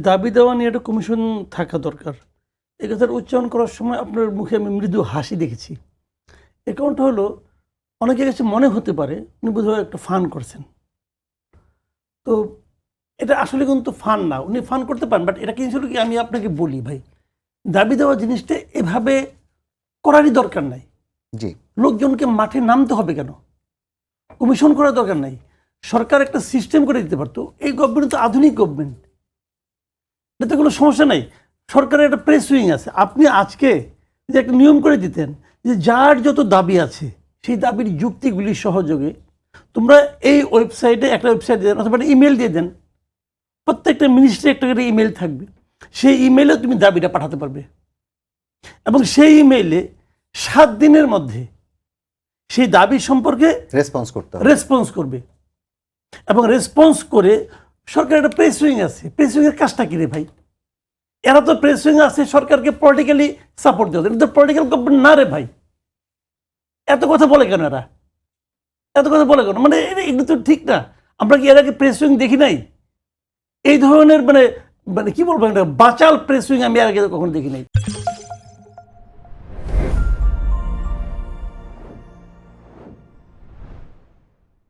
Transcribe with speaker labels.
Speaker 1: দাবি দেওয়া নিয়ে একটা কমিশন থাকা দরকার। এই কথার উচ্চারণ করার সময় আপনার মুখে আমি মৃদু হাসি দেখেছি। এর কারণটা হলো অনেকের কাছে মনে হতে পারে উনি বোধহয় একটা ফান করছেন। তো এটা আসলে কিন্তু ফান না, উনি ফান করতে পারেন, বাট এটা কিন্তু কি আমি আপনাকে বলি ভাই, দাবি দেওয়া জিনিসটা এভাবে করারই দরকার নাই।
Speaker 2: জি,
Speaker 1: লোকজনকে মাঠে নামতে হবে কেন? কমিশন করার দরকার নাই। সরকার একটা সিস্টেম করে দিতে পারতো। এই গভর্নমেন্ট তো আধুনিক গভর্নমেন্ট, এতে কোনো সমস্যা নাই। সরকারের একটা প্রেস উইং আছে। আপনি আজকে যে একটা নিয়ম করে দিতেন যে যার যত দাবি আছে সেই দাবির যুক্তিগুলি সহযোগে তোমরা এই ওয়েবসাইটে একটা ওয়েবসাইট দেন অথবা একটা ইমেল দিয়ে দেন, প্রত্যেকটা মিনিস্ট্রি একটা করে ইমেল থাকবে, সেই ইমেলে তুমি দাবিটা পাঠাতে পারবে এবং সেই ইমেইলে 7 দিনের মধ্যে সেই দাবি সম্পর্কে
Speaker 2: রেসপন্স করতে হবে।
Speaker 1: রেসপন্স করবে এবং রেসপন্স করে সরকারের একটা প্রেস উইং আছে। প্রেস উইংয়ের কাজটা কি রে ভাই? এরা তো প্রেস উইং আছে সরকারকে পলিটিক্যালি সাপোর্ট দেওয়া, এটা তো পলিটিক্যাল গভর্নমেন্ট না রে ভাই। এত কথা বলে কেন এরা? এত কথা বলে কেন? মানে এগুলো তো ঠিক না। আমরা কি এর আগে প্রেস উইং দেখি নাই? এই ধরনের মানে মানে কি বলবো, একটা বাচাল প্রেস উইং আমি এর আগে কখনো দেখি নাই।